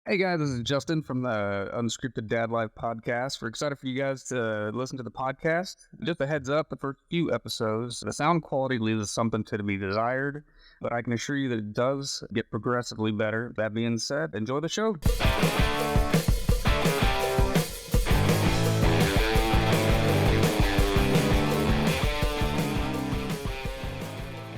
Hey guys, this is Justin from the Unscripted Dad Life podcast. We're excited for you guys to listen to the podcast. Just a heads up, the first few episodes, the sound quality leaves something to be desired, but I can assure you that it does get progressively better. That being said, enjoy the show.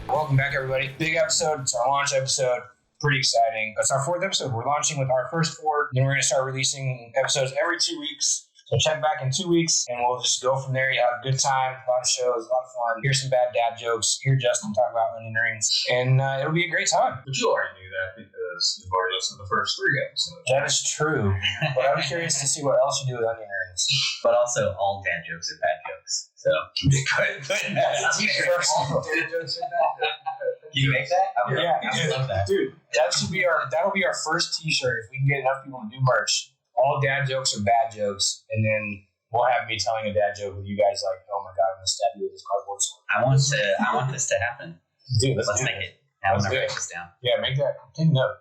Welcome back, everybody. Big episode. It's our launch episode. Pretty exciting. It's our fourth episode. We're launching with our first four. Then we're going to start releasing episodes every 2 weeks. So check back in 2 weeks, and we'll just go from there. You have a good time, a lot of shows, a lot of fun. Hear some bad dad jokes. Hear Justin talk about onion rings. And it'll be a great time. But you already knew that because you've already listened to the first 3 episodes. That is true. But I'm curious to see what else you do with onion rings. But also, all dad jokes are bad jokes. So, Good. That's a t-shirt. Can you make that? I would love that. Dude, that'll be our first t-shirt if we can get enough people to do merch. All dad jokes are bad jokes, and then we'll have me telling a dad joke with you guys like, oh my god, I'm gonna stab you with this cardboard sword. I want this to happen. Dude, let's make it. Now I'm gonna write this down. Yeah, make that. Take a note.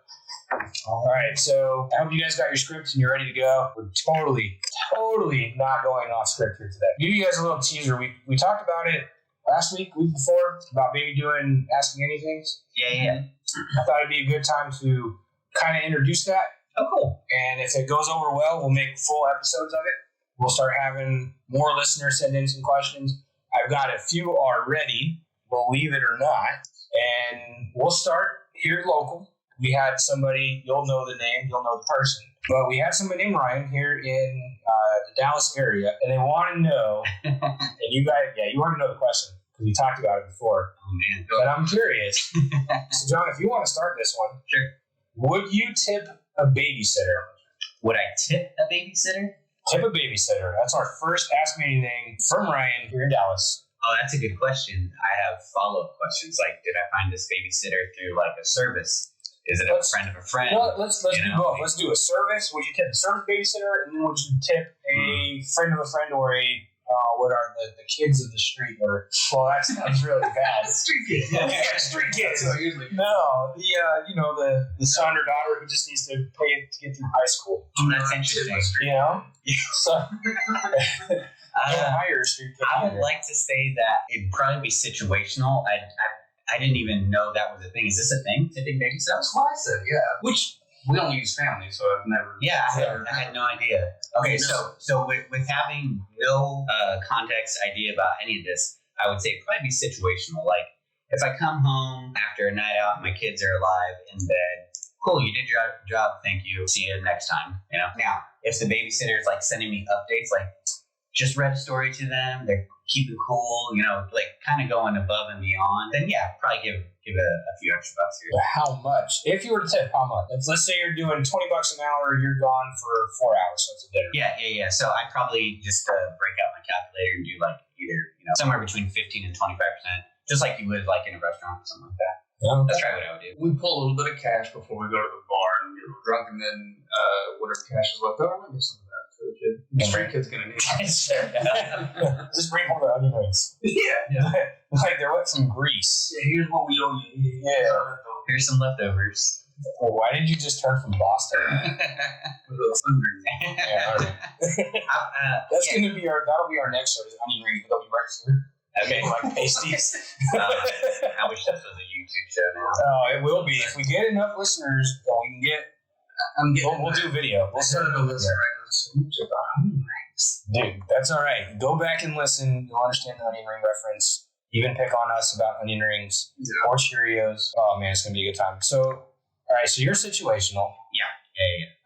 All right, so I hope you guys got your scripts and you're ready to go. We're totally not going off script here today. Give you guys a little teaser. We talked about it last week before, about maybe doing Ask Me Anything. Yeah. I thought it'd be a good time to kind of introduce that. Oh, cool. And if it goes over well, we'll make full episodes of it. We'll start having more listeners send in some questions. I've got a few already, believe it or not. And we'll start here local. We had somebody, you'll know the name, you'll know the person. But we had somebody named Ryan here in the Dallas area. And they want to know, and you guys, you already know the question because we talked about it before. Oh, man. But I'm curious. So, John, if you want to start this one. Sure. Would you tip a babysitter? Would I tip a babysitter? Tip a babysitter. That's our first Ask Me Anything from Ryan here in Dallas. Oh, that's a good question. I have follow-up questions like, did I find this babysitter through like a service? Is it a friend of a friend? Well, let's do both. Let's do a service. Would you tip a service babysitter, and then would you tip a friend of a friend or a what are the kids of the street? Or that sounds really bad. Street kids. Yeah, street kids. So usually. No, the son or daughter who just needs to pay to get through high school. That's interesting. You know, so. Hire a street kid. I would like to say that it'd probably be situational. I didn't even know that was a thing. Is this a thing? Tipping babysitters? That's what I said, yeah. Which we don't use family, so I've never. Yeah, I had no idea. Okay, so with having no context idea about any of this, I would say it'd probably be situational. Like if I come home after a night out, my kids are alive in bed. Cool, you did your job. Thank you. See you next time. You know. Now, if the babysitter is like sending me updates, like just read a story to them, they're keeping cool, like kind of going above and beyond, then yeah, probably give a few extra bucks here. How much? If you were to tip, how much? Let's say you're doing $20 an hour, you're gone for 4 hours, so it's a dinner. Yeah. So I'd probably just break out my calculator and do like either, somewhere between 15 and 25%, just like you would like in a restaurant or something like that. Yeah. That's probably what I would do. We pull a little bit of cash before we go to the bar and get drunk, and then whatever cash is left over, I'll give some of that to the kid. The street kid's going to need it. Just bring home the onion rings. Yeah. Like they're with some grease. Yeah, here's what we owe you. Yeah. Here's some leftovers. Well, why did you just turn from Boston? That'll be our next show, is onion rings, but they'll be right here. Okay. Like pasties. I wish this was a YouTube show now. Oh, it will be. If we get enough listeners, we can get. We'll do video. We'll start a listen right now. Dude, that's all right. Go back and listen. You'll understand the onion ring reference. Even pick on us about onion rings or Cheerios. Oh man, it's gonna be a good time. So, all right. So you're situational. Yeah.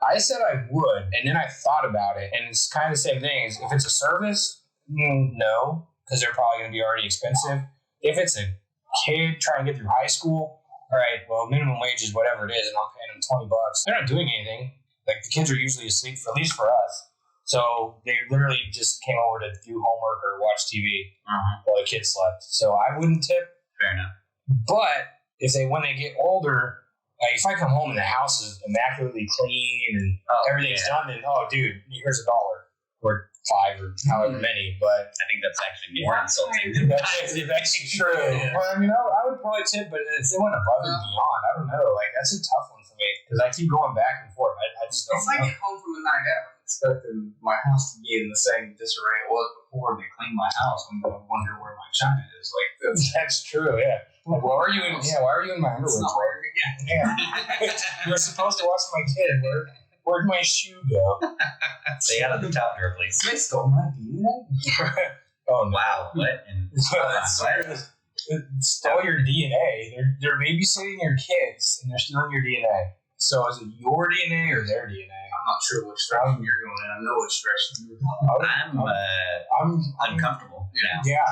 I said I would, and then I thought about it, and it's kind of the same thing. If it's a service, no, because they're probably going to be already expensive. If it's a kid trying to get through high school, all right, well, minimum wage is whatever it is, and I'm paying them $20. They're not doing anything. Like, the kids are usually asleep, at least for us. So they literally just came over to do homework or watch TV while the kids slept. So I wouldn't tip. Fair enough. But when they get older, like if I come home and the house is immaculately clean and everything's done, then, dude, here's $1 or 5 or however many, but I think that's actually more insulting. that's actually true. Yeah. But I mean, I would probably tip, but if they went above and beyond, I don't know. Like, that's a tough one for me because I keep going back and forth. I just don't It's like know. at home from a night out. Expecting my house to be in the same disarray it was before they cleaned my house. I'm going to wonder where my china is. Like, That's true, yeah. Like, why are you in my that's underwear? not where You're supposed to watch my kid. Where'd my shoe go? Stay out of the top drawer, please. They stole my DNA. Oh, no. Wow, what? And Stole your DNA. They're babysitting your kids, and they're stealing your DNA. So is it your DNA or their DNA? I'm not sure which direction you're going in. I know which direction you're going. I'm I'm uncomfortable now. Yeah.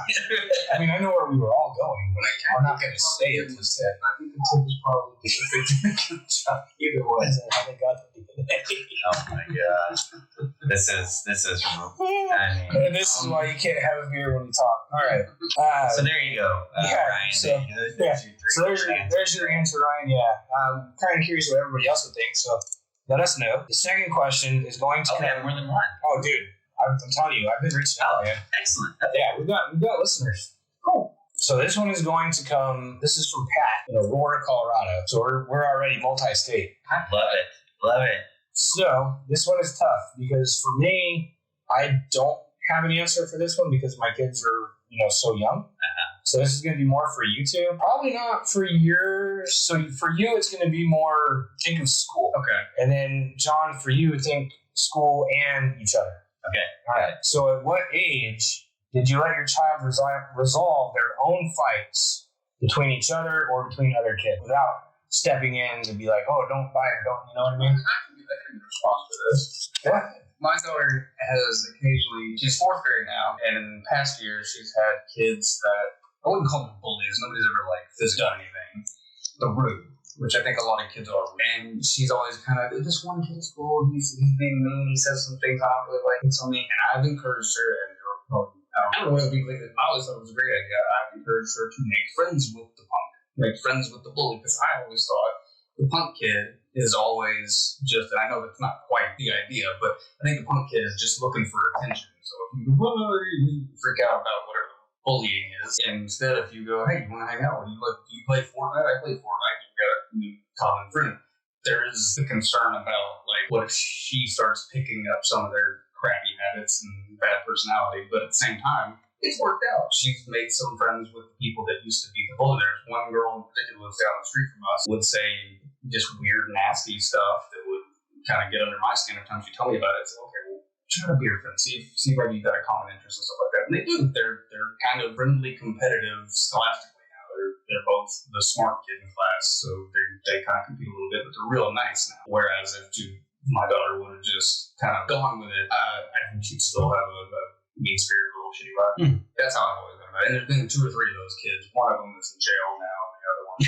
I mean, I know where we were all going, but we're not going to say it. I think the tip is probably if they did a good job. Either way. How they got the DNA. Oh my god. This is I mean, And this is why you can't have a beer when you talk. All right. so there you go, yeah, Ryan. so- There's yeah, your So three there's your answer, Ryan. Yeah. I'm kind of curious what everybody else would think, so let us know. The second question is going to Okay, I have more than one. Oh, dude. I'm telling you, I've been reaching out, man. Excellent. Yeah, we've got listeners. Cool. So this one is going to come. This is from Pat in Aurora, Colorado. So we're already multi-state. Love it. So this one is tough because for me, I don't have an answer for this one because my kids are so young. So this is going to be more for you two. Probably not for yours. So for you, it's going to be more think of school. Okay. And then John, for you, think school and each other. Okay. All right. So at what age did you let your child resolve their own fights between each other or between other kids without stepping in to be like, oh, don't fight or don't, you know what I mean? I can respond to this. Yeah. My daughter has occasionally, she's 4th grade now, and in past years, she's had kids that, I wouldn't call them bullies, nobody's ever physically done anything, but rude, which I think a lot of kids are. And she's always kind of, this one kid at school, he's being mean, he says some things I don't really like, it's on me, and I've encouraged her, and I don't know whether people think that I always thought it was a great idea, I've encouraged her to make friends with the punk, make friends with the bully, because I always thought the punk kid is always just, and I know that's not quite the idea, but I think the punk kid is just looking for attention. So if you freak out about whatever bullying is, and instead if you go, hey, you want to hang out? Do you play Fortnite? I play Fortnite. You've got a new common friend. There is the concern about, what if she starts picking up some of their crappy habits and bad personality, but at the same time, it's worked out. She's made some friends with people that used to be the bully. There's one girl in particular who lives down the street from us would say just weird, nasty stuff that would kind of get under my skin every time she told me about it. So, okay, well, try to be her friend. See if maybe you've got a common interest and stuff like that. And they do. They're kind of friendly, competitive scholastically now. They're both the smart kid in class, so they kind of compete a little bit, but they're real nice now. Whereas if my daughter would have just kind of gone with it, I think she'd still have a mean-spirited little shitty vibe. That's how I've always been about it. And there's been 2 or 3 of those kids. One of them is in jail now, and the other one.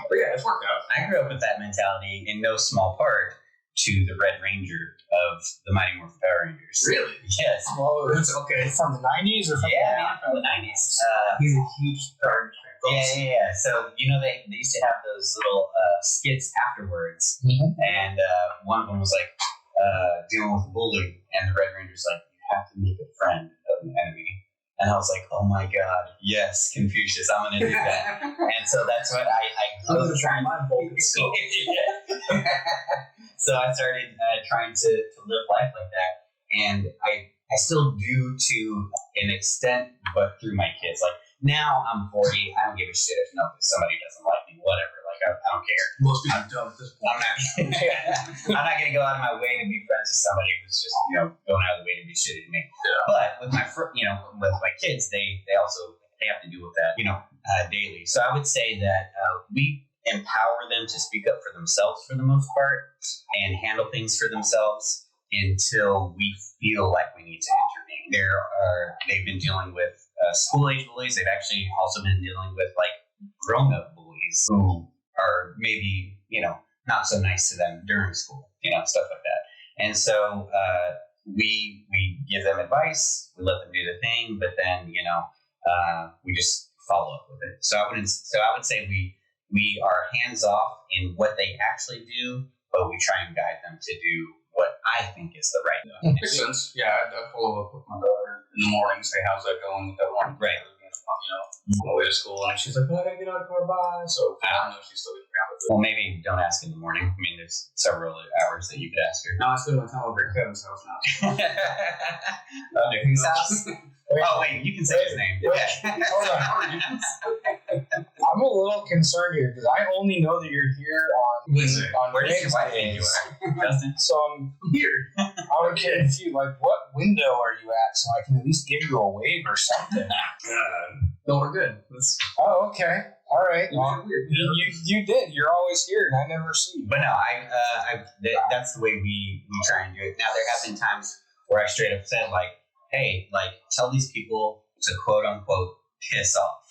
But yeah, it's worked out. I grew up with that mentality in no small part to the Red Ranger of the Mighty Morphin Power Rangers. Really? Yes. Well, it's okay. From the 90s or from From the 90s. He's a huge Power Ranger fan. Yeah. So, they used to have those little skits afterwards. Mhm. And one of them was dealing with bullying. And the Red Ranger's like, you have to make a friend of an enemy. And I was like, oh my God, yes, Confucius, I'm going to do that. And so that's what I I'm going to try my focus. So I started trying to live life like that. And I still do to an extent, but through my kids. Now I'm 40, I don't give a shit if somebody doesn't like me, whatever. I don't care. Most people don't at this point. I'm not going to go out of my way to be friends with somebody who's just, going out of the way to be shitty to me. Yeah. But with with my kids, they have to deal with that, daily. So I would say that we empower them to speak up for themselves for the most part and handle things for themselves until we feel like we need to intervene. They've been dealing with school-age bullies. They've actually also been dealing with grown-up bullies who are maybe, not so nice to them during school, stuff like that. And so we give them advice, we let them do the thing, but then, we just follow up with it. So I would say we are hands off in what they actually do, but we try and guide them to do what I think is the right. Makes sense. Yeah, I'd follow up with my daughter in the morning, say, how's that going with that one? Right. On the way to school, and she's like, well, I gotta get out of the car, bye. So I don't know if she's still getting around with it. Well, maybe don't ask in the morning. I mean, there's several hours that you could ask her. No, I spend my time over at Kevin's house now. Under whose house? Oh, wait, you can say his name. Hold on. I'm a little concerned here because I only know that you're here on Where does your wife think you are, Justin? So I'm Here. I'm confused. Like, what window are you at so I can at least give you a wave or something? No, we're good. Oh, okay. All right. Well, Weird. you did. You're always here, and I never see you. But no, that's the way we try and do it. Now, there have been times where I straight up said, like, hey, like, tell these people to quote unquote piss off.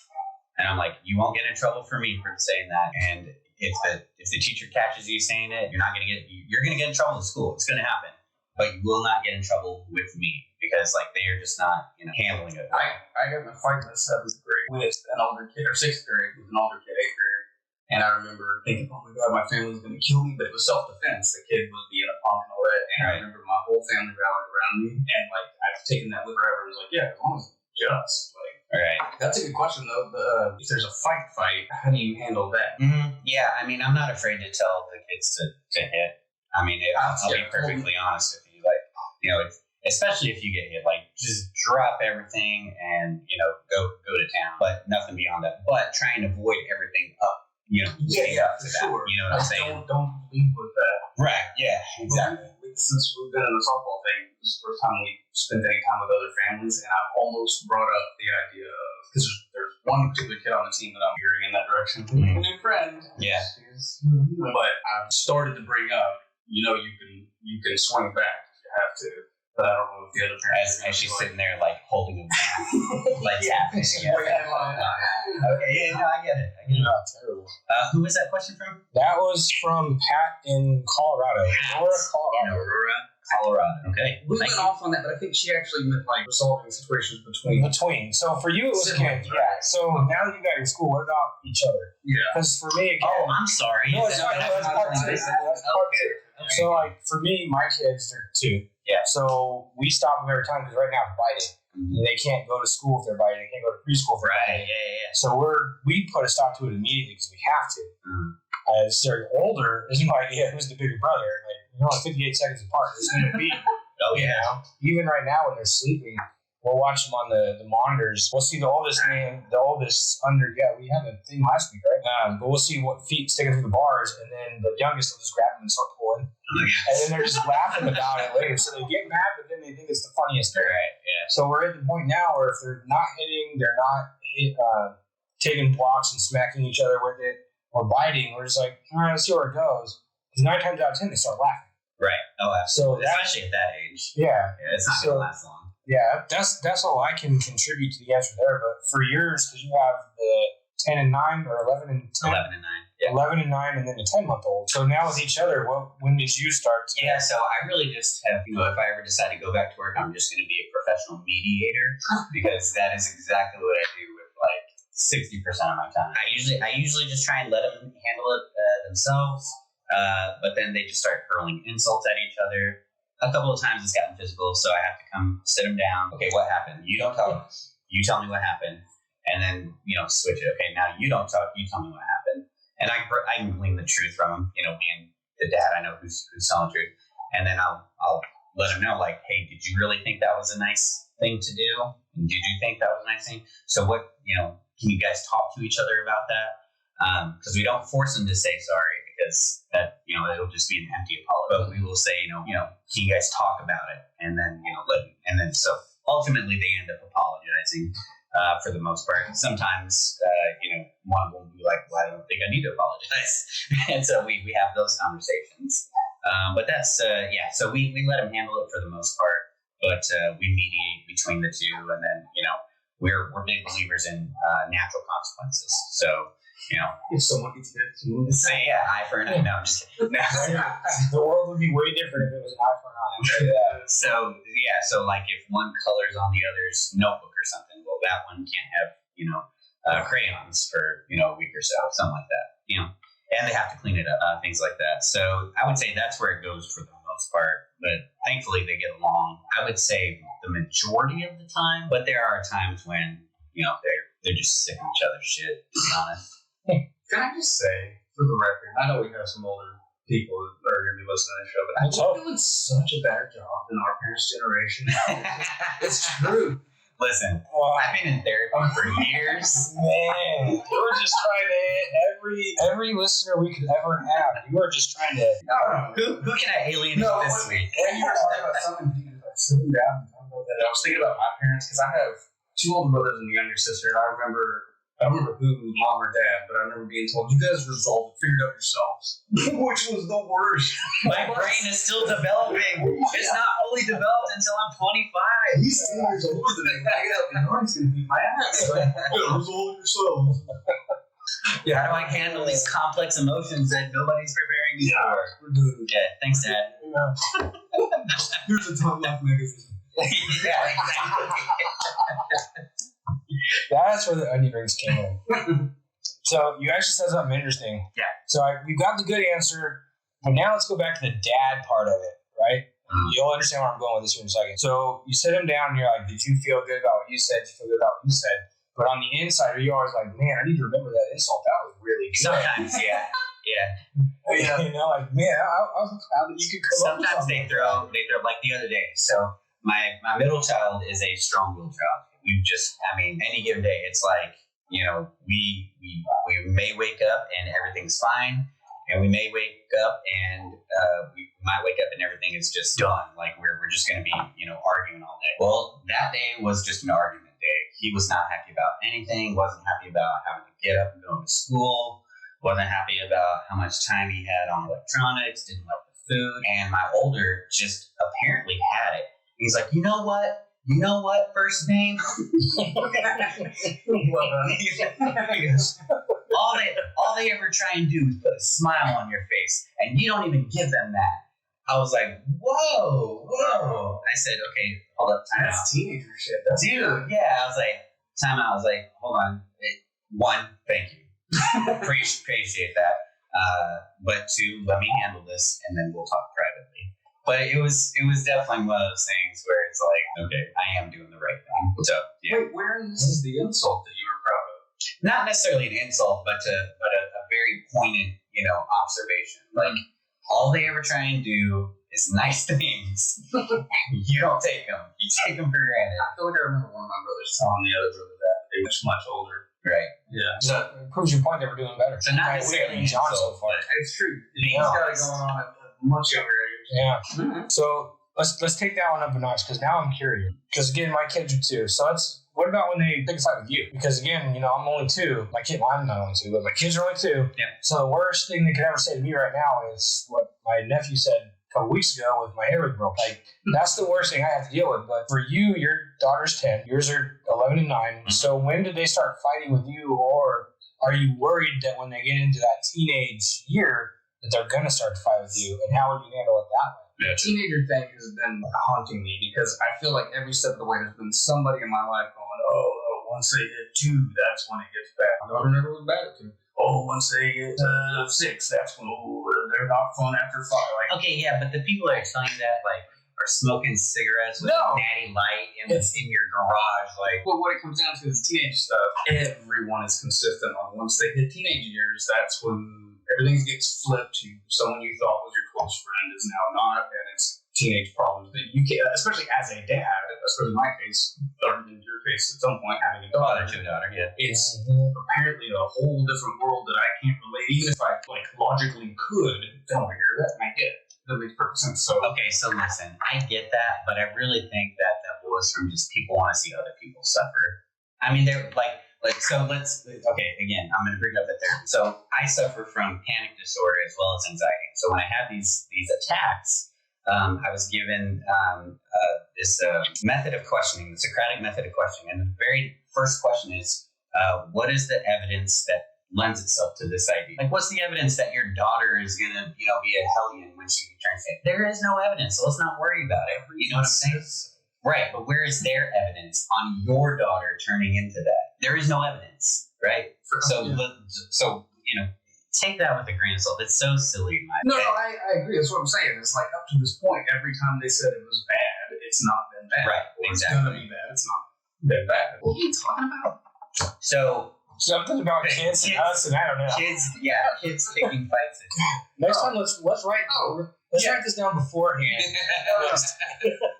And I'm like, you won't get in trouble for me for saying that. And if the teacher catches you saying it, you're gonna get in trouble in school. It's gonna happen. But you will not get in trouble with me because like they are just not handling it. I got in a fight in the 7th grade with an older kid, or 6th grade with an older kid, 8th grader. And I remember thinking, oh my God, my family's going to kill me. But it was self-defense. The kid was being a punk and all that. And I remember my whole family rallied around me. And like, I've taken that with forever. I was like, yeah, as long as it's just. Like, all right. That's a good question, though. If there's a fight, how do you handle that? Mm-hmm. Yeah, I mean, I'm not afraid to tell the kids to hit. I mean, I'll be perfectly honest with you. Like, especially if you get hit, like just drop everything and go to town, but nothing beyond that. But try and avoid everything up, leading up to that. Sure. You know what I'm saying? Don't lead with that. Right? Yeah, exactly. Since we've been in the softball thing, this is the first time we spent any time with other families, and I've almost brought up the idea of because there's one particular kid on the team that I'm veering in that direction. Mm-hmm. A new friend. Yeah. But I've started to bring up, you can swing back if you have to. But I don't know if the other parents. As she's sitting there, like holding him back, like tapping. Okay, no, I get it. Terrible. Who was that question from? That was from Pat in Colorado. Aurora, Colorado. Okay. We went off on that, but I think she actually meant like resolving situations between. So for you, it was siblings, yeah. So now that you got your school, what about each other? Yeah. Because for me, again. Oh, I'm sorry. No, it's fine. That's part two. That's part two. So like for me, my kids, they're 2. Yeah. So we stop them every time because right now it's biting. Mm-hmm. They can't go to school if they're biting. They can't go to preschool if they're biting. Yeah. So we put a stop to it immediately because we have to. Mm-hmm. As they're older, there's no idea who's the bigger brother. Like 58 seconds apart. It's going to be. Even right now when they're sleeping, we'll watch them on the monitors. We'll see the oldest under. Yeah, we had a thing last week, right? But we'll see what feet sticking through the bars, and then the youngest will just grab them and start pulling. And then they're just laughing about it later. So they get mad, but then they think it's the funniest thing. Right, yeah. So we're at the point now where if they're not hitting, they're not taking blocks and smacking each other with it, or biting, we're just like, all right, let's see where it goes. Because 9 times out of 10, they start laughing. Right. Oh, absolutely. So especially at that age. Yeah. It's not going to last long. Yeah, that's all I can contribute to the answer there. But for yours, because you have the 10 and 9 or 11 and 10. 11 and 9. Yeah. 11 and 9 and then a 10-month-old. So now with each other, when did you start? Yeah, so I really just have, if I ever decide to go back to work, I'm just going to be a professional mediator because that is exactly what I do with like 60% of my time. I usually just try and let them handle it themselves, but then they just start hurling insults at each other. A couple of times it's gotten physical, so I have to come sit them down. Okay, what happened? You don't talk. You tell me what happened. And then, switch it. Okay, now you don't talk. You tell me what happened. And I can glean the truth from him. Being the dad, I know who's telling the truth. And then I'll let him know, like, hey, did you really think that was a nice thing to do? And did you think that was a nice thing? So what, can you guys talk to each other about that? Because we don't force them to say sorry because that, it'll just be an empty apology. But we will say, can you guys talk about it? And then, so ultimately they end up apologizing. For the most part. Sometimes, one of them will be like, well, I don't think I need to apologize. And so we have those conversations. But that's, so we let them handle it for the most part, but we mediate between the two. And then, we're big believers in natural consequences. So, if someone gets hit, say, eye for an eye. No, I'm just kidding. No. The world would be way different if it was an eye for an eye. So like if one colors on the other's notebook or something, well, that one can't have, crayons for, a week or so, something like that, and they have to clean it up, things like that. So I would say that's where it goes for the most part, but thankfully they get along. I would say the majority of the time, but there are times when, they're just sick of each other's shit, to be honest. Can I just say, for the record, I know we have some older people that are going to be listening to the show, but we're doing such a better job than our parents' generation. It's true. Listen, I've been in therapy for years. Man, we're just trying to hit every listener we could ever have. You are just trying to. Who can I alienate this week? When you were talking about something, sitting down and talking about that, I was thinking about my parents because I have 2 older brothers and a younger sister, and I don't remember who, mom or dad, but I remember being told, you guys resolved it, figured it out yourselves. Which was the worst. My brain is still developing. It's not fully developed until I'm 25. He's 10 years older than me. I get up and he's going to beat my ass. Resolve yourselves. Yeah, how do I handle these complex emotions that nobody's preparing me for? We're doing it. Yeah, thanks, Dad. Yeah. Here's a Time Life magazine. Yeah, exactly. That's where the onion rings came in. So you actually said something interesting. Yeah. So we got the good answer, but now let's go back to the dad part of it, right? You'll understand where I'm going with this in a second. So you sit him down and you're like, did you feel good about what you said? Did you feel good about what you said? But on the inside, you're always like, man, I need to remember that insult. That was really good. Sometimes, yeah. You know, like, man, I was proud that you could come up with Sometimes something. they throw like the other day. So my middle child is a strong-willed child. Any given day, it's like, we may wake up and everything's fine, and we may wake up and we might wake up and everything is just done. Like we're just going to be, arguing all day. Well, that day was just an argument day. He was not happy about anything, wasn't happy about having to get up and go to school, wasn't happy about how much time he had on electronics, didn't like the food, and my older just apparently had it. He's like, you know what, first name? He goes, all they ever try and do is put a smile on your face, and you don't even give them that. I was like, whoa. I said, okay, hold up, time out. That's teenager shit. Dude, yeah. I was like, time out. I was like, hold on. 1, thank you. Appreciate that. But 2, let me handle this, and then we'll talk privately. But it was definitely one of those things where it's like, okay, I am doing the right thing. So yeah. Wait, where in this is the insult that you were proud of? Not necessarily an insult, but a very pointed, observation. Like all they ever try and do is nice things. You don't take them. You take them for granted. I feel like I remember one of my brothers telling the other brother that they were much older. Right. Yeah. So it proves your point that we're doing better. So not necessarily John so insult, far. but It's true. He's got it going on at a much younger age. Yeah. Mm-hmm. So let's take that one up a notch because now I'm curious. Because again, my kids are 2. So what about when they pick a fight with you? Because again, I'm only 2. Well, I'm not only 2, but my kids are only 2. Yeah. So the worst thing they could ever say to me right now is what my nephew said a couple weeks ago with my hair was broke. Like that's the worst thing I have to deal with. But for you, your daughter's 10, yours are 11 and 9. Mm-hmm. So when did they start fighting with you, or are you worried that when they get into that teenage year that they're gonna start to fight with you? And how would you handle it that way? The teenager thing has been haunting me because I feel like every step of the way there's been somebody in my life going, oh, once they hit 2, that's when it gets bad. My daughter never was bad at 2. Oh, once they get 6, that's when they're not fun after 5. Like, okay, yeah, but the people that are telling you that are smoking cigarettes with a natty light in your garage. But what it comes down to is teenage stuff. Everyone is consistent on once they hit teenage years, that's when everything gets flipped to someone you thought was your close friend is now not, and it's teenage problems that you can't, especially as a dad, especially in my case, or in your case at some point, having a daughter. Yeah. It's apparently a whole different world that I can't relate. Even if I logically could, don't hear that, I get it. That makes perfect sense. So okay, so listen, I get that, but I really think that was from just people want to see other people suffer. I mean, they're so okay, again, I'm going to bring up the therapy. So I suffer from panic disorder as well as anxiety. So when I have these attacks, I was given this method of questioning, the Socratic method of questioning. And the very first question is, what is the evidence that lends itself to this idea? Like, what's the evidence that your daughter is going to, be a hellion when she turns 8? There is no evidence, so let's not worry about it. You know what I'm saying? Right, but where is their evidence on your daughter turning into that? There is no evidence, right? So take that with a grain of salt. It's so silly in my No, opinion. I agree. That's what I'm saying. It's like up to this point, every time they said it was bad, it's not been bad. Right, Or exactly. it's gonna be bad. It's not been bad. What are you talking about? So Something about kids and us, and I don't know. kids picking fights. Next time, let's write. Let's write this down beforehand.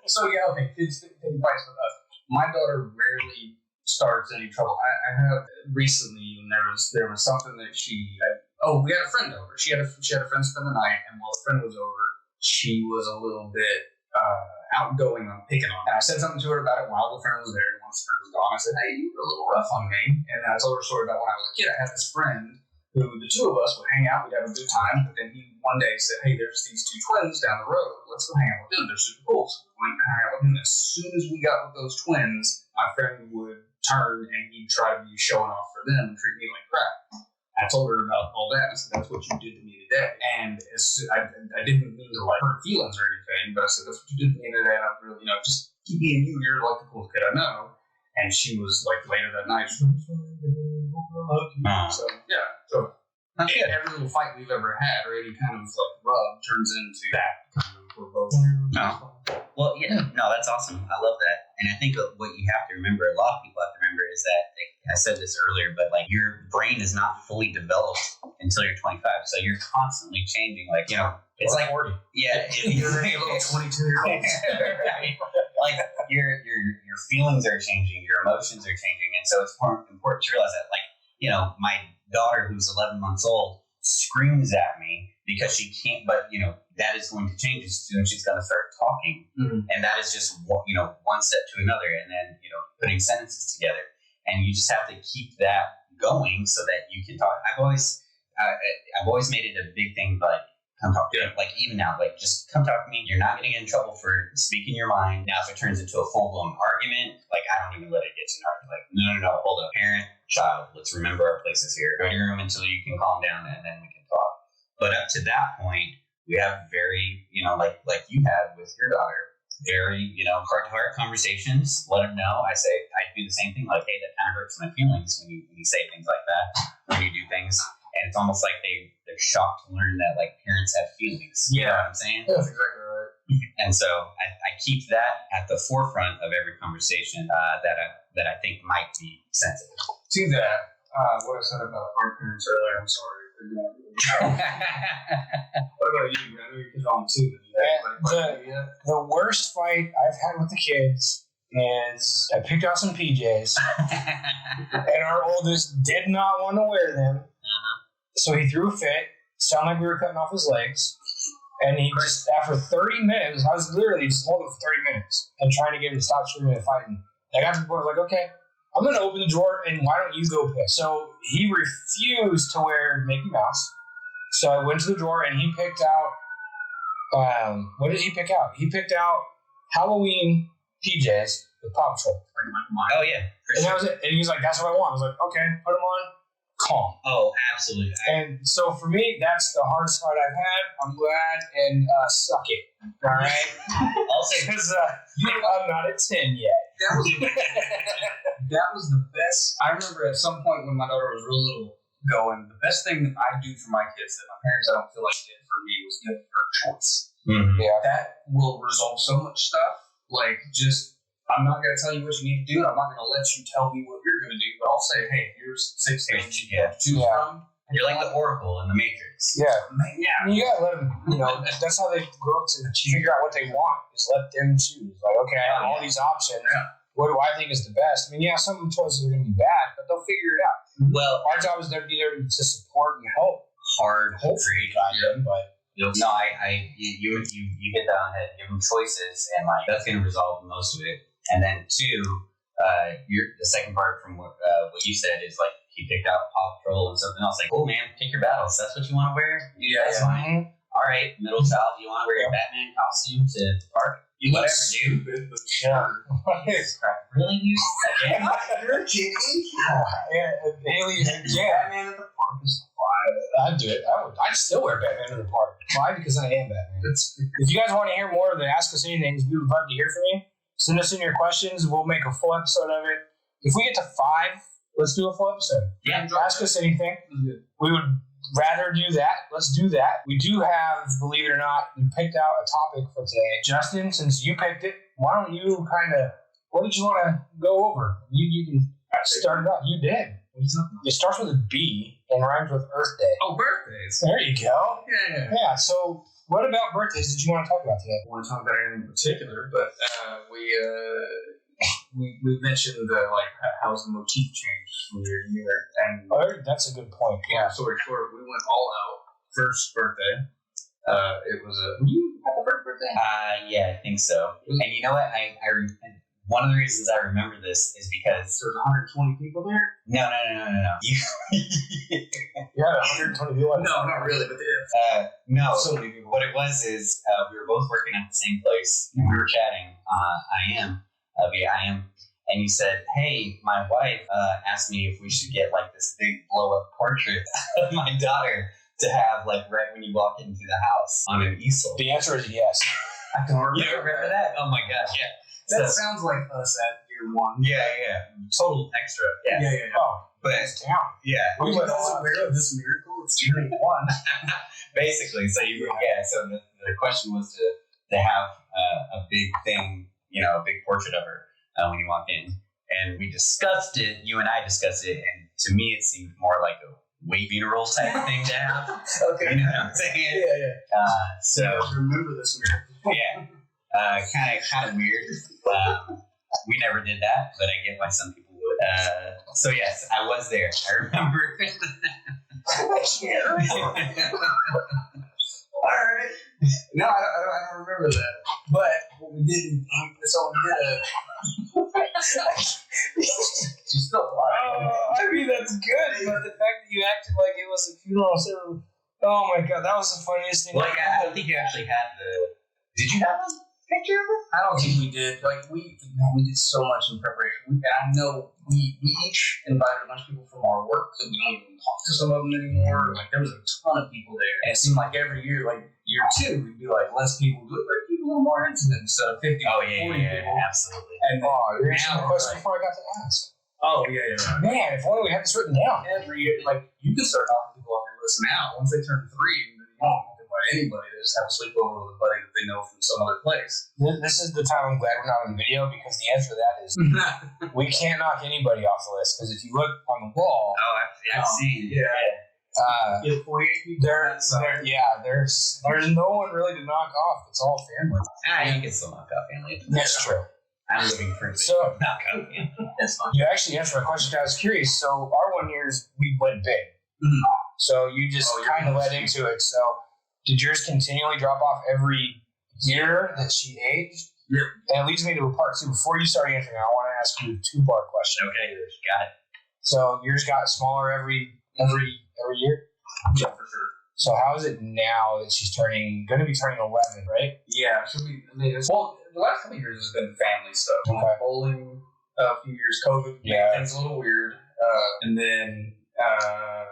So yeah, okay, kids taking fights with us. My daughter rarely starts any trouble. I have recently, and there was something that we had a friend over. She had a friend spend the night, and while the friend was over, she was a little bit outgoing on picking on. And I said something to her about it while the friend was there. And once the friend was gone, I said, "Hey, you were a little rough on me." And then I told her a story about when I was a kid. I had this friend who the two of us would hang out, we'd have a good time, but then he one day said, "Hey, there's these two twins down the road. Let's go hang out with them. They're super cool." So we went and hang out with them. As soon as we got with those twins, my friend would turn and he'd try to be showing off for them and treat me like crap. I told her about all that. I said, "That's what you did to me today." And I didn't mean to like hurt feelings or anything, but I said, "That's what you did to me today." And I'm really, just keep being you. You're like the coolest kid I know. And she was like later that night. So yeah. So That's good. every little fight we've ever had or any kind of like rub turns into that kind of we're both. No. Well, no, that's awesome. I love that. And I think what you have to remember, a lot of people have to remember, is that, I said this earlier, but like your brain is not fully developed until you're 25. So you're constantly changing. Like, it's like, 40. yeah, You're a little 22-year-old. right. Like your feelings are changing, your emotions are changing. And so it's important to realize that, like, my daughter who's 11 months old screams at me because she can't, but that is going to change as soon as she's going to start talking. Mm-hmm. And that is just one step to another, and then putting sentences together, and you just have to keep that going so that you can talk. I've always made it a big thing, like, come talk to me. Like, even now, like, just come talk to me. You're not going to get in trouble for speaking your mind. Now, if it turns into a full-blown argument, like, I don't even let it get to an argument. Like, no, hold up. Parent, child, let's remember our places here. Go to your room until you can calm down, and then we can talk. But up to that point, we have very, like you had with your daughter, very, heart-to-heart conversations. Let them know. I do the same thing. Like, hey, that kind of hurts my feelings when you say things like that, when you do things. And it's almost like they're shocked to learn that, like, parents have feelings. You know what I'm saying? That's exactly right. And so I keep that at the forefront of every conversation that I think might be sensitive. To that, what I said about our parents earlier, I'm sorry. What about you? I know your kids are on too. The worst fight I've had with the kids is I picked out some PJs, and our oldest did not want to wear them. So he threw a fit. Sounded like we were cutting off his legs. And he just, after 30 minutes, I was literally just holding for 30 minutes and trying to get him to stop screaming and fighting. I got to the point where I was like, okay, I'm going to open the drawer, and why don't you go pick? So he refused to wear Mickey Mouse. So I went to the drawer, and he picked out, what did he pick out? He picked out Halloween PJs with Paw Patrol. Oh, yeah. And that was it. And he was like, that's what I want. I was like, okay, put them on. Calm. Oh, absolutely. And so for me, that's the hardest fight I've had. I'm glad, and suck it. All right? Also, Because I'm not at 10 yet. That was the best. I remember at some point when my daughter was real little going, the best thing that I do for my kids that my parents, I don't feel like did for me, was give her choice. mm-hmm. Yeah. That will resolve so much stuff. Like, just, I'm not going to tell you what you need to do. I'm not going to let you tell me what you're going to do, but I'll say, hey, here's 6 things you have to choose from. You're like the Oracle in the Matrix. Yeah. I mean, you gotta let them, that's how they grow up to figure out what they want. Just let them choose. Like, okay, I have all these options. Yeah. What do I think is the best? I mean, yeah, some choices are going to be bad, but they'll figure it out. Well, Our job is to be there to support and help. Hopefully guide them, but no, you hit that on the head. Give them choices, and like that's going to resolve most of it. And then two, the second part from what you said is like he picked out Paw Patrol and something else. Like, oh man, pick your battles. That's what you want to wear. That's fine. All right, middle child, you want to wear your Batman costume to the park? You look Whatever, stupid, but yeah. Really? You again? You're kidding? Alien, Batman at the park is wild. I'd do it. I'd still wear Batman in the park. Why? Because I am Batman. If you guys want to hear more of the Ask Us Anything, we would love to hear from you. Send us in your questions. We'll make a full episode of it. If we get to 5, let's do a full episode. Yeah. Ask Us Anything. We would rather do that, let's do that. We do have, believe it or not, we picked out a topic for today. Justin, since you picked it, why don't you what did you want to go over? You can start it off. You did. It starts with a B and rhymes with Earth Day. Oh, birthdays. There you go. Yeah. Yeah, so what about birthdays did you want to talk about today? I want to talk about anything in particular, but we mentioned how the motif changed from year to year, and That's a good point. yeah. Story short, we went all out. First birthday, it was a. Were you at the first birthday? Yeah, I think so. And you know what? One of the reasons I remember this is because There's 120 people there. no. You Yeah, 120 people. No, not really, but no. so many people. What it was is we were both working at the same place. And we were chatting. Via IM, and you said, "Hey, my wife asked me if we should get like this big blow-up portrait of my daughter to have like right when you walk into the house on an easel." The answer is yes. I don't remember. You don't remember that? Oh my gosh, yeah. That sounds like us at year one. Yeah. Total extra. Yeah. Yeah. Oh, But down. yeah, Are you guys aware of this miracle? It's year one. basically. So So the question was to have a big thing, a big portrait of her when you walk in, and we discussed it. You and I discussed it, and to me, it seemed more like a wake funeral type thing to have. Okay. You know what I'm saying? Yeah. So You guys remember this miracle? yeah, kind of weird. We never did that, but I get why some people would. So yes, I was there. I remember. All right. No, I don't remember that. But what we did, She's still alive. I mean, that's good, but the fact that you acted like it was a funeral ceremony. Oh my god, that was the funniest thing. Like, I don't think you actually had the. Did you have a picture of it? I don't think we did. We did so much in preparation. And I know we each invited a bunch of people from our work that we don't even talk to some of them anymore. There was a ton of people there. And it seemed like every year, year two, we'd be less people, but people were more intimate instead of 50, 40 people. Absolutely. And you're answering the question before I got to ask. Oh, yeah. Man, if only we had this written down. Every year, you can start knocking people off your list now. Once they turn 3, you don't have to invite anybody. They just have a sleepover with a buddy that they know from some other place. This is the time I'm glad we're not on video, because the answer to that is we can't knock anybody off the list, because if you look on the wall, I've seen. Yeah. 48 people. there's no one really to knock off. It's all family. You can still knock out family. That's true. I'm living proof. So Knock out family. That's fine. you actually answered my question. I was curious. So our 1 years we went big. Mhm. So you just kind of led into it. So did yours continually drop off every year that she aged? Yep. And it leads me to a part 2. Before you start answering, I want to ask you a 2-part question. Okay, got it. So yours got smaller every year? Yeah, for sure. So how is it now that she's going to be turning 11, right? Yeah, the last couple of years has been family stuff. We went bowling a few years, COVID made things a little weird. And then,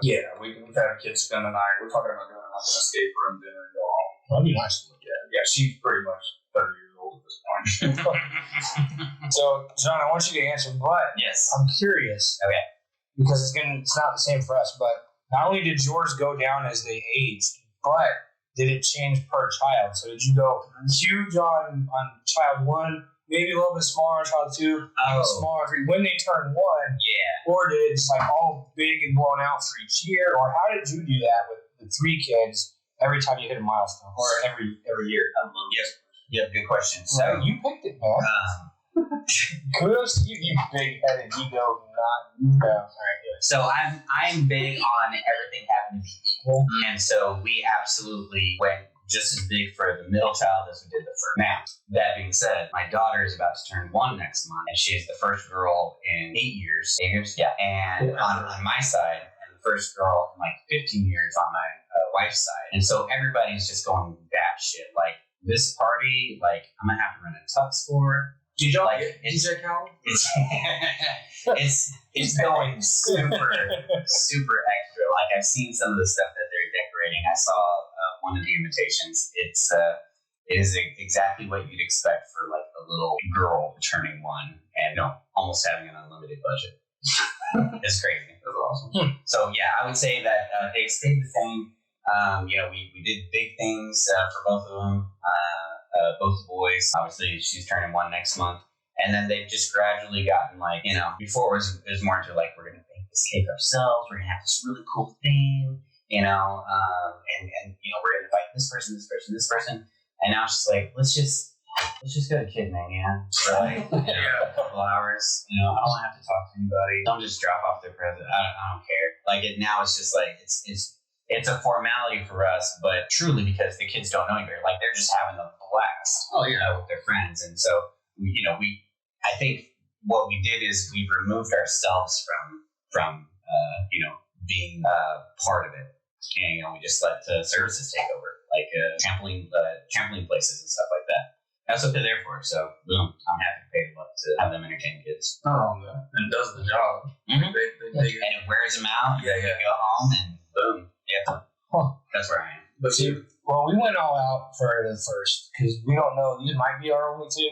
we've had kids spend the night. We're talking about doing an escape room dinner and go home. That'd be nice. Yeah, she's pretty much 30 years old at this point. So, John, I want you to answer, but Yes. I'm curious. Okay. Because it's not the same for us, but not only did yours go down as they aged, but did it change per child? So did you go huge on child 1, maybe a little bit smaller on child 2, smaller on 3 when they turn 1? Yeah. Or did it just all big and blown out for each year? Or how did you do that with the 3 kids every time you hit a milestone, or every year? Yep. Good question. So So you picked it, man. Kudos to you, you big-headed ego nut. All right, So I'm big on everything having to be equal, and so we absolutely went just as big for the middle child as we did the first. Now, that being said, my daughter is about to turn 1 next month, and she's the first girl in 8 years. 8 years, yeah. And on my side, and the first girl in 15 years on my wife's side, and so everybody's just going batshit. This party, I'm gonna have to rent a tux for. Did y'all get DJ Khaled? It's going super extra. I've seen some of the stuff that they're decorating. I saw one of the invitations. It is exactly what you'd expect for a little girl turning 1 and almost having an unlimited budget. It's crazy. That's awesome. So yeah, I would say that they stayed the same. We did big things for both of them. Both the boys. Obviously, she's turning 1 next month. And then they've just gradually gotten before it was more into like, we're going to bake this cake ourselves. We're going to have this really cool theme, and we're going to invite this person. And now it's just like, let's just go to Kid Mania for like a couple hours. I don't want to have to talk to anybody. Don't just drop off their present. I don't care. Like now it's just like, it's a formality for us, but truly because the kids don't know anybody. Like they're just having a blast with their friends. And so, I think what we did is we removed ourselves from being part of it. And, we just let services take over, like trampoline places and stuff like that. That's what they're there for. So, boom, I'm happy to pay them to have them entertain kids. Oh, and it does the job. Mm-hmm. They and it wears them out. Yeah. They go home and boom. Yeah. That's where I am. But see, well, we went all out for the first because we don't know. These might be our only two.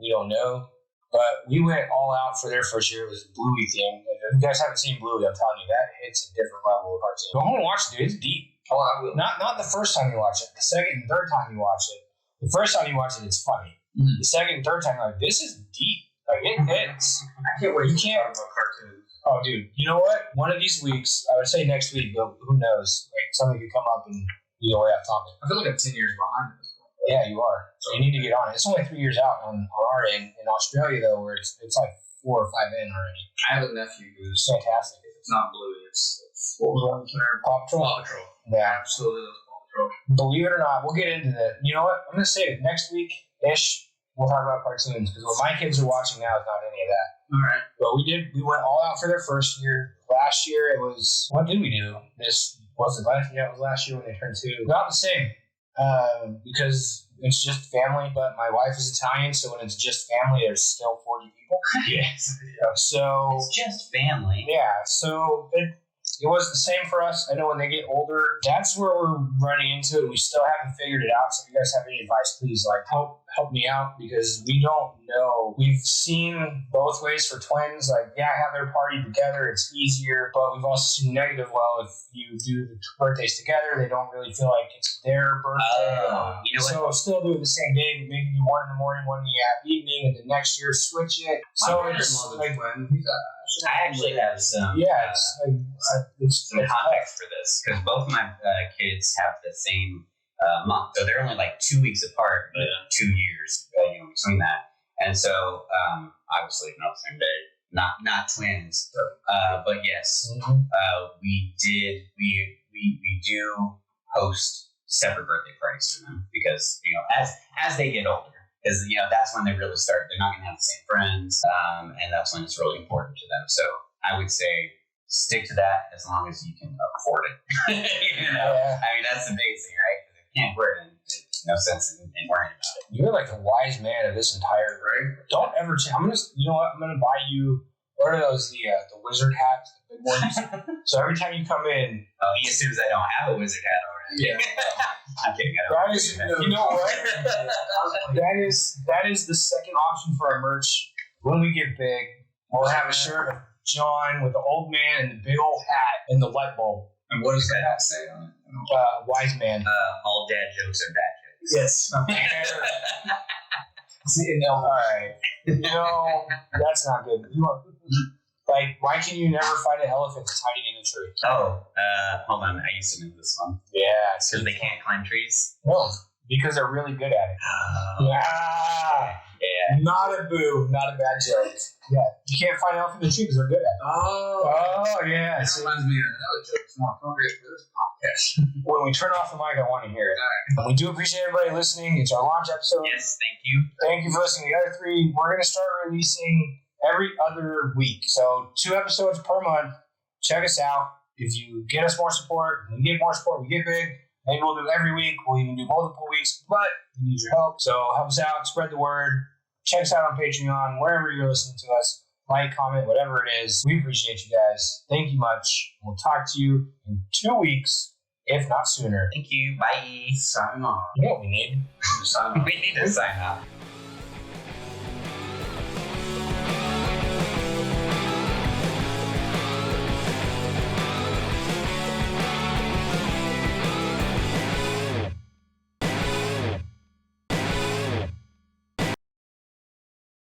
We don't know. But we went all out for their first year. It was a Bluey thing. If you guys haven't seen Bluey, I'm telling you, that hits a different level of cartoon. Go home and watch it, dude. It's deep. Oh, I will. Not the first time you watch it. The second and third time you watch it. The first time you watch it, it's funny. Mm-hmm. The second and third time, you're like, this is deep. Like, it hits. I can't wait to talk about cartoons. Oh, dude. You know what? One of these weeks, I would say next week, but who knows? Like, something could come up and we way off topic. I feel like I'm 10 years behind this. Yeah, you are. So you need to get on it. It's only 3 years out on our end. In Australia, though, where it's like 4 or 5 in already. I have a nephew who's fantastic. It's not Bluey. It's what was one term? Paw Patrol. Paw Patrol. Yeah, absolutely. Paw Patrol. Believe it or not, we'll get into that. You know what? I'm gonna say it next week ish. We'll talk about cartoons because what my kids are watching now is not any of that. All right. But we went all out for their first year. Last year it was, what did we do? This was it last year? Yeah, it was last year when they turned 2. Not the same. Because it's just family, but my wife is Italian, so when it's just family, there's still 40 people. Yes. So it's just family. Yeah. So it was the same for us. I know when they get older, that's where we're running into it. We still haven't figured it out. So if you guys have any advice, please help me out because we don't know. We've seen both ways for twins. Like, yeah, have their party together. It's easier. But we've also seen negative. Well, if you do the birthdays together, they don't really feel like it's their birthday. You know so still do it the same day, but maybe do one in the morning, one in the evening, and the next year switch it. So it's like, I actually have some. Yeah, it's like some context for this because both of my kids have the same month, so they're only like 2 weeks apart, but 2 years between that. And so obviously not the same day, not twins, but yes, we do host separate birthday parties for them because as they get older. Because that's when they really start. They're not going to have the same friends, and that's when it's really important to them. So I would say stick to that as long as you can afford it. I mean that's the biggest thing, right? Because if you can't afford it, there's no sense in worrying about it. You're like the wise man of this entire group. Don't ever change. I'm gonna buy you. What are those? The wizard hats, the big ones. So every time you come in, he assumes I don't have a wizard hat already. Yeah. I'm kidding. That is, you know what? that is the second option for our merch. When we get big, we'll have a shirt of John with the old man and the big old hat and the light bulb. And what does that hat say on it? Wise man. All dad jokes are bad jokes. Yes. All right. That's not good. Like, why can you never find an elephant that's hiding in a tree? Oh, hold on. I used to know this one. Yeah. Because they can't climb trees? No, because they're really good at it. Yeah. Not a boo. Not a bad joke. Yeah. You can't find an elephant in a tree because they're good at it. Oh, yeah. That reminds me of another joke. It's more appropriate for this podcast. When we turn off the mic, I want to hear it. And we do appreciate everybody listening. It's our launch episode. Yes, thank you. Thank you for listening. The other 3, we're going to start releasing every other week. So 2 episodes per month. Check us out. If you get us more support, we get more support, we get big. Maybe we'll do every week. We'll even do multiple weeks, but we need your help. So help us out, spread the word. Check us out on Patreon, wherever you're listening to us. Like, comment, whatever it is. We appreciate you guys. Thank you much. We'll talk to you in 2 weeks, if not sooner. Thank you. Bye. Sign off. You know what we need? Sign off. We need to sign off.